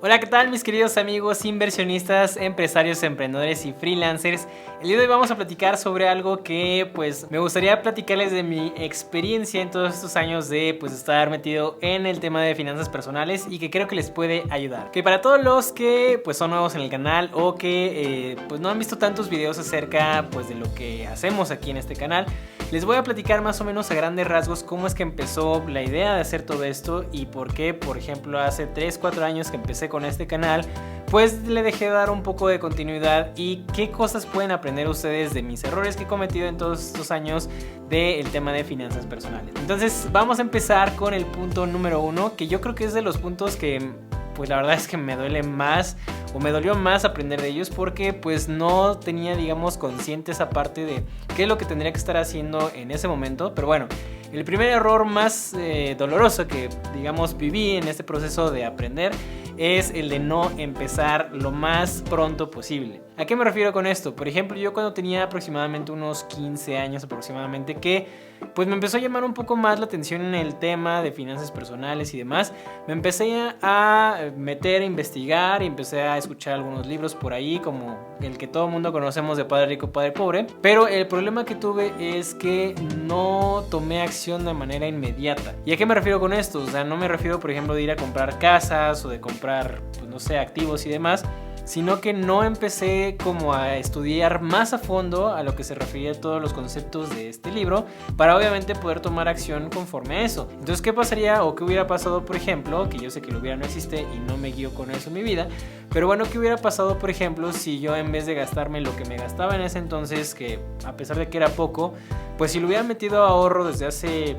Hola, ¿qué tal mis queridos amigos inversionistas, empresarios, emprendedores y freelancers? El día de hoy vamos a platicar sobre algo que pues me gustaría platicarles de mi experiencia en todos estos años de pues estar metido en el tema de finanzas personales y que creo que les puede ayudar. Que para todos los que pues son nuevos en el canal o que pues no han visto tantos videos acerca pues de lo que hacemos aquí en este canal, les voy a platicar más o menos a grandes rasgos cómo es que empezó la idea de hacer todo esto y por qué, por ejemplo, hace 3-4 años que empecé con este canal, pues le dejé dar un poco de continuidad y qué cosas pueden aprender ustedes de mis errores que he cometido en todos estos años del tema de finanzas personales. Entonces vamos a empezar con el punto número 1, que yo creo que es de los puntos que pues la verdad es que me duele más o me dolió más aprender de ellos porque pues no tenía, digamos, consciente esa parte de qué es lo que tendría que estar haciendo en ese momento. Pero bueno, el primer error más doloroso que, digamos, viví en este proceso de aprender es el de no empezar lo más pronto posible. ¿A qué me refiero con esto? Por ejemplo, yo cuando tenía aproximadamente unos 15 años aproximadamente, que pues me empezó a llamar un poco más la atención en el tema de finanzas personales y demás, me empecé a meter a investigar y empecé a escuchar algunos libros por ahí, como el que todo el mundo conocemos de Padre Rico, Padre Pobre. Pero el problema que tuve es que no tomé acción de manera inmediata. ¿Y a qué me refiero con esto? O sea, no me refiero, por ejemplo, de ir a comprar casas o de comprar, pues no sé, activos y demás, sino que no empecé como a estudiar más a fondo a lo que se refería a todos los conceptos de este libro para obviamente poder tomar acción conforme a eso. Entonces, ¿qué pasaría o qué hubiera pasado, por ejemplo? Que yo sé que lo hubiera no existe y no me guío con eso en mi vida, pero bueno, ¿qué hubiera pasado, por ejemplo, si yo en vez de gastarme lo que me gastaba en ese entonces, que a pesar de que era poco, pues si lo hubiera metido a ahorro desde hace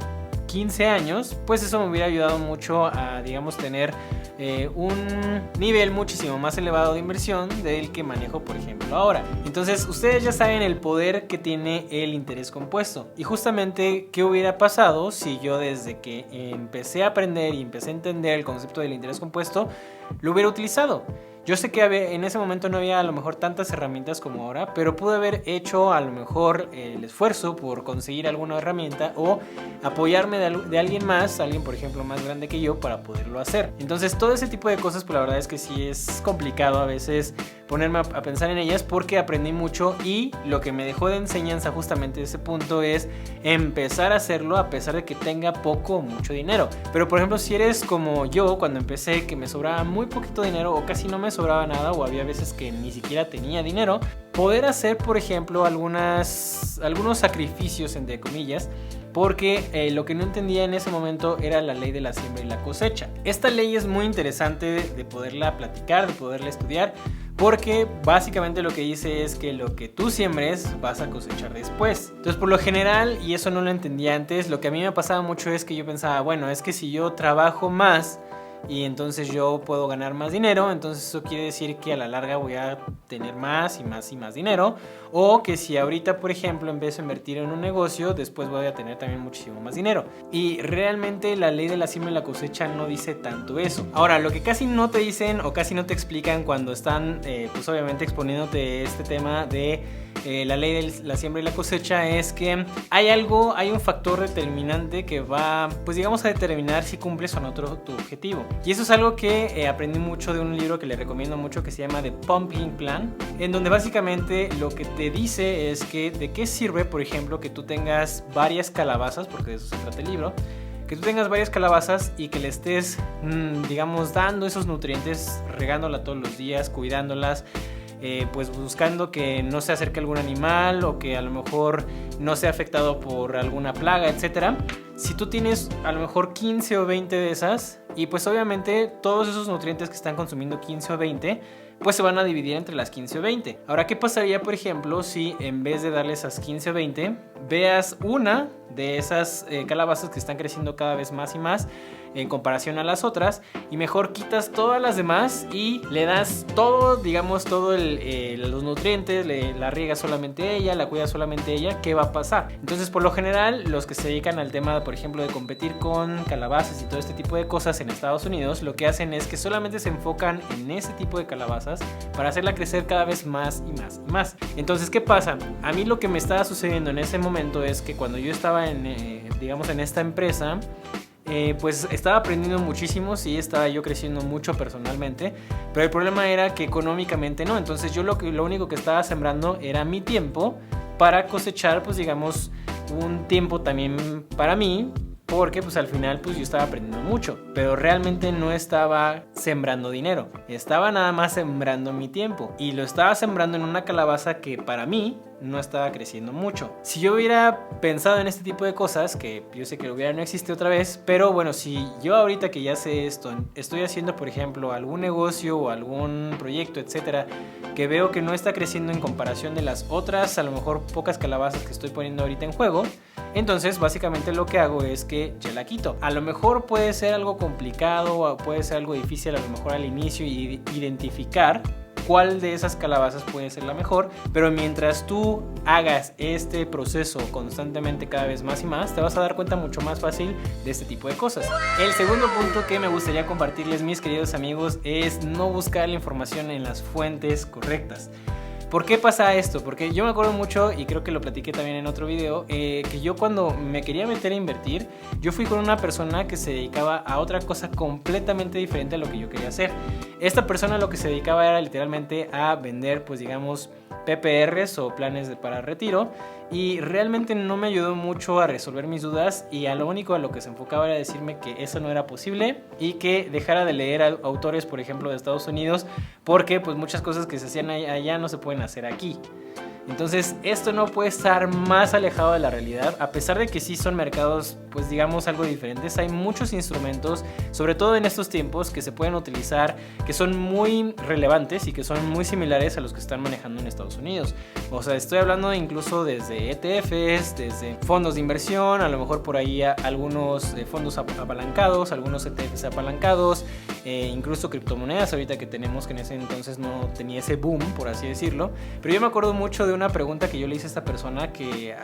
15 años, pues eso me hubiera ayudado mucho a, digamos, tener un nivel muchísimo más elevado de inversión del que manejo, por ejemplo, ahora. Entonces, ustedes ya saben el poder que tiene el interés compuesto. Y justamente, ¿qué hubiera pasado si yo desde que empecé a aprender y empecé a entender el concepto del interés compuesto, lo hubiera utilizado? Yo sé que en ese momento no había a lo mejor tantas herramientas como ahora, pero pude haber hecho a lo mejor el esfuerzo por conseguir alguna herramienta o apoyarme de alguien más, alguien por ejemplo más grande que yo, para poderlo hacer. Entonces todo ese tipo de cosas, pues la verdad es que sí es complicado a veces ponerme a pensar en ellas porque aprendí mucho y lo que me dejó de enseñanza justamente ese punto es empezar a hacerlo a pesar de que tenga poco o mucho dinero. Pero por ejemplo, si eres como yo cuando empecé, que me sobraba muy poquito dinero o casi no me sobraba nada, o había veces que ni siquiera tenía dinero, poder hacer por ejemplo algunos sacrificios entre comillas, porque lo que no entendía en ese momento era la ley de la siembra y la cosecha. Esta ley es muy interesante de poderla platicar, de poderla estudiar, porque básicamente lo que dice es que lo que tú siembres vas a cosechar después. Entonces, por lo general, y eso no lo entendía antes, lo que a mí me pasaba mucho es que yo pensaba, bueno, es que si yo trabajo más y entonces yo puedo ganar más dinero, entonces eso quiere decir que a la larga voy a tener más y más y más dinero, o que si ahorita por ejemplo empiezo a invertir en un negocio, después voy a tener también muchísimo más dinero. Y realmente la ley de la siembra y la cosecha no dice tanto eso. Ahora, lo que casi no te dicen o casi no te explican cuando están pues obviamente exponiéndote este tema de la ley de la siembra y la cosecha es que hay un factor determinante que va, pues digamos, a determinar si cumples o no tu objetivo. Y eso es algo que aprendí mucho de un libro que le recomiendo mucho que se llama The Pumping Plan, en donde básicamente lo que te dice es que de qué sirve, por ejemplo, que tú tengas varias calabazas, porque de eso se trata el libro, que tú tengas varias calabazas y que le estés, digamos, dando esos nutrientes, regándolas todos los días, cuidándolas, pues buscando que no se acerque algún animal o que a lo mejor no sea afectado por alguna plaga, etcétera. Si tú tienes a lo mejor 15 o 20 de esas, y pues obviamente todos esos nutrientes que están consumiendo 15 o 20, pues se van a dividir entre las 15 o 20. Ahora, ¿qué pasaría, por ejemplo, si en vez de darle esas 15 o 20, veas una de esas calabazas que están creciendo cada vez más y más en comparación a las otras, y mejor quitas todas las demás y le das todo, digamos, los nutrientes, la riegas solamente ella, la cuidas solamente ella? ¿Qué va a pasar? Entonces, por lo general, los que se dedican al tema, por ejemplo, de competir con calabazas y todo este tipo de cosas en Estados Unidos, lo que hacen es que solamente se enfocan en ese tipo de calabazas para hacerla crecer cada vez más y más y más. Entonces, ¿qué pasa? A mí lo que me estaba sucediendo en ese momento es que cuando yo estaba digamos, en esta empresa, pues estaba aprendiendo muchísimo, sí, estaba yo creciendo mucho personalmente, pero el problema era que económicamente no. Entonces yo lo único que estaba sembrando era mi tiempo para cosechar, pues digamos, un tiempo también para mí, porque pues al final pues yo estaba aprendiendo mucho, pero realmente no estaba sembrando dinero, estaba nada más sembrando mi tiempo, y lo estaba sembrando en una calabaza que para mí no estaba creciendo mucho. Si yo hubiera pensado en este tipo de cosas, que yo sé que lo hubiera no existe otra vez, pero bueno, si yo ahorita que ya sé esto, estoy haciendo por ejemplo algún negocio o algún proyecto, etcétera, que veo que no está creciendo en comparación de las otras, a lo mejor pocas calabazas que estoy poniendo ahorita en juego, entonces básicamente lo que hago es que ya la quito. A lo mejor puede ser algo complicado o puede ser algo difícil a lo mejor al inicio y identificar cuál de esas calabazas puede ser la mejor, pero mientras tú hagas este proceso constantemente cada vez más y más, te vas a dar cuenta mucho más fácil de este tipo de cosas. El segundo punto que me gustaría compartirles, mis queridos amigos, es no buscar la información en las fuentes correctas. ¿Por qué pasa esto? Porque yo me acuerdo mucho, y creo que lo platiqué también en otro video, que yo cuando me quería meter a invertir, yo fui con una persona que se dedicaba a otra cosa completamente diferente a lo que yo quería hacer. Esta persona lo que se dedicaba era literalmente a vender, pues digamos, PPRs o planes para retiro, y realmente no me ayudó mucho a resolver mis dudas, y a lo único a lo que se enfocaba era decirme que eso no era posible y que dejara de leer a autores, por ejemplo, de Estados Unidos, porque pues muchas cosas que se hacían allá no se pueden hacer aquí. Entonces esto no puede estar más alejado de la realidad, a pesar de que sí son mercados, pues digamos, algo diferentes. Hay muchos instrumentos, sobre todo en estos tiempos, que se pueden utilizar, que son muy relevantes y que son muy similares a los que están manejando en Estados Unidos. O sea, estoy hablando incluso desde ETFs, desde fondos de inversión, a lo mejor por ahí algunos fondos apalancados, algunos ETFs apalancados, incluso criptomonedas ahorita que tenemos, que en ese entonces no tenía ese boom, por así decirlo. Pero yo me acuerdo mucho de una pregunta que yo le hice a esta persona que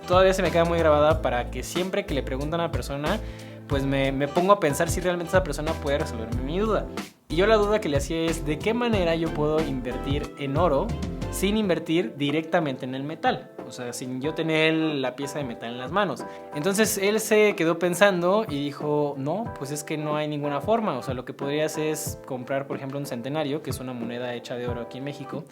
todavía se me queda muy grabada, para que siempre que le preguntan a una persona, pues me pongo a pensar si realmente esa persona puede resolverme mi duda. Y yo la duda que le hacía es: ¿de qué manera yo puedo invertir en oro sin invertir directamente en el metal? O sea, sin yo tener la pieza de metal en las manos. Entonces él se quedó pensando y dijo: no, pues es que no hay ninguna forma. O sea, lo que podrías es comprar, por ejemplo, un centenario, que es una moneda hecha de oro aquí en México.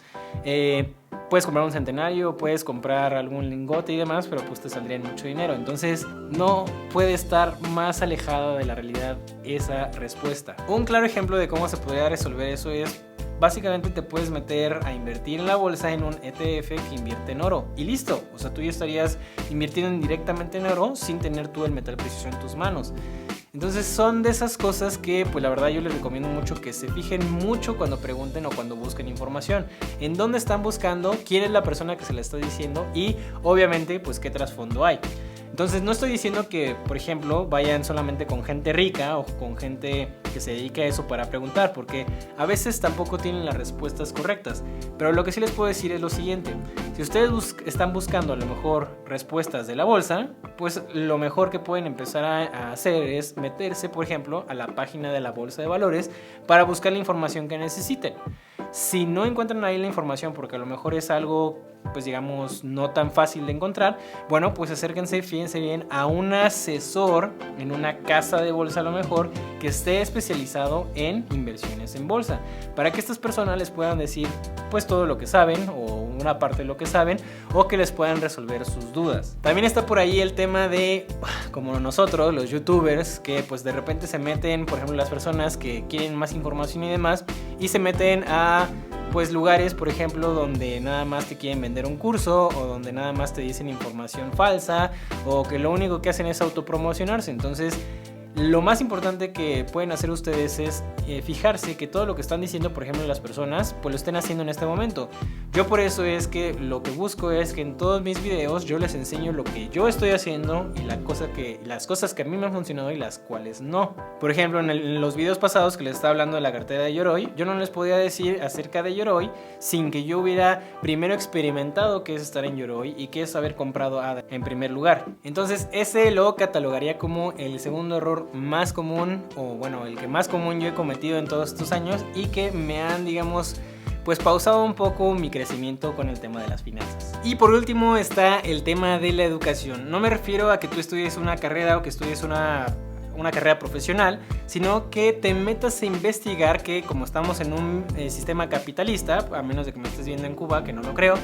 Puedes comprar un centenario, puedes comprar algún lingote y demás, pero pues te saldría mucho dinero. Entonces no puede estar más alejada de la realidad esa respuesta. Un claro ejemplo de cómo se podría resolver eso es: básicamente te puedes meter a invertir en la bolsa en un ETF que invierte en oro y listo. O sea, tú ya estarías invirtiendo directamente en oro sin tener tú el metal precioso en tus manos. Entonces son de esas cosas que pues la verdad yo les recomiendo mucho que se fijen mucho cuando pregunten o cuando busquen información. En dónde están buscando, quién es la persona que se la está diciendo y obviamente pues qué trasfondo hay. Entonces no estoy diciendo que, por ejemplo, vayan solamente con gente rica o con gente que se dedica a eso para preguntar, porque a veces tampoco tienen las respuestas correctas. Pero lo que sí les puedo decir es lo siguiente: si ustedes están buscando a lo mejor respuestas de la bolsa, pues lo mejor que pueden empezar a hacer es meterse, por ejemplo, a la página de la bolsa de valores para buscar la información que necesiten. Si no encuentran ahí la información porque a lo mejor es algo, pues digamos, no tan fácil de encontrar, bueno, pues acérquense, fíjense bien, a un asesor en una casa de bolsa a lo mejor que esté especializado en inversiones en bolsa, para que estas personas les puedan decir pues todo lo que saben o una parte de lo que saben, o que les puedan resolver sus dudas. También está por ahí el tema de, como nosotros, los youtubers, que pues de repente se meten, por ejemplo, las personas que quieren más información y demás, y se meten a pues lugares, por ejemplo, donde nada más te quieren vender un curso o donde nada más te dicen información falsa o que lo único que hacen es autopromocionarse. Entonces lo más importante que pueden hacer ustedes es fijarse que todo lo que están diciendo, por ejemplo, las personas, pues lo estén haciendo en este momento. Yo por eso es que lo que busco es que en todos mis videos yo les enseño lo que yo estoy haciendo y las cosas que a mí me han funcionado y las cuales no. Por ejemplo, en los videos pasados que les estaba hablando de la cartera de Yoroi, yo no les podía decir acerca de Yoroi sin que yo hubiera primero experimentado qué es estar en Yoroi y qué es haber comprado ADA en primer lugar. Entonces ese lo catalogaría como el segundo error más común, o bueno, el que más común yo he cometido en todos estos años y que me han, digamos, pues pausado un poco mi crecimiento con el tema de las finanzas. Y por último está el tema de la educación. No me refiero a que tú estudies una carrera o que estudies una una carrera profesional, sino que te metas a investigar, que como estamos en un sistema capitalista, a menos de que me estés viendo en Cuba, que no lo creo,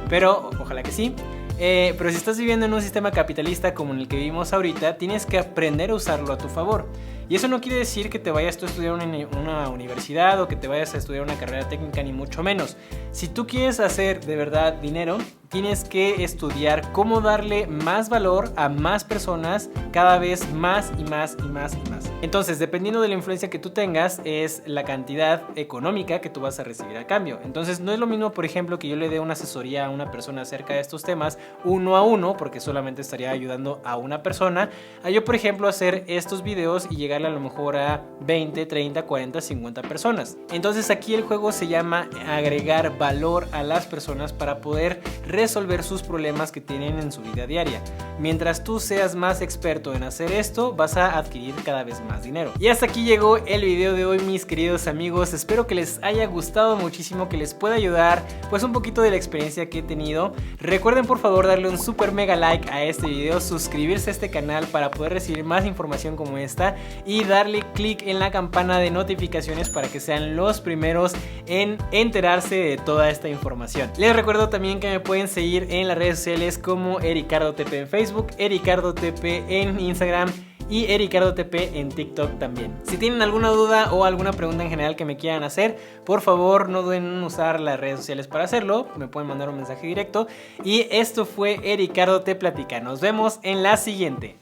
pero ojalá que sí. Pero si estás viviendo en un sistema capitalista como en el que vivimos ahorita, tienes que aprender a usarlo a tu favor. Y eso no quiere decir que te vayas tú a estudiar una universidad o que te vayas a estudiar una carrera técnica, ni mucho menos. Si tú quieres hacer de verdad dinero, tienes que estudiar cómo darle más valor a más personas, cada vez más y más y más y más. Entonces, dependiendo de la influencia que tú tengas, es la cantidad económica que tú vas a recibir a cambio. Entonces, no es lo mismo, por ejemplo, que yo le dé una asesoría a una persona acerca de estos temas uno a uno, porque solamente estaría ayudando a una persona, a yo, por ejemplo, hacer estos videos y llegarle a lo mejor a 20, 30, 40, 50 personas. Entonces, aquí el juego se llama agregar valor a las personas para poder resolver sus problemas que tienen en su vida diaria. Mientras tú seas más experto en hacer esto, vas a adquirir cada vez más dinero. Y hasta aquí llegó el video de hoy, mis queridos amigos. Espero que les haya gustado muchísimo, que les pueda ayudar pues un poquito de la experiencia que he tenido. Recuerden por favor darle un super mega like a este video, suscribirse a este canal para poder recibir más información como esta y darle click en la campana de notificaciones para que sean los primeros en enterarse de toda esta información. Les recuerdo también que me pueden seguir en las redes sociales como EricardoTP en Facebook, EricardoTP en Instagram y EricardoTP en TikTok también. Si tienen alguna duda o alguna pregunta en general que me quieran hacer, por favor no duden en usar las redes sociales para hacerlo, me pueden mandar un mensaje directo. Y esto fue Ericardo Te Platica, nos vemos en la siguiente.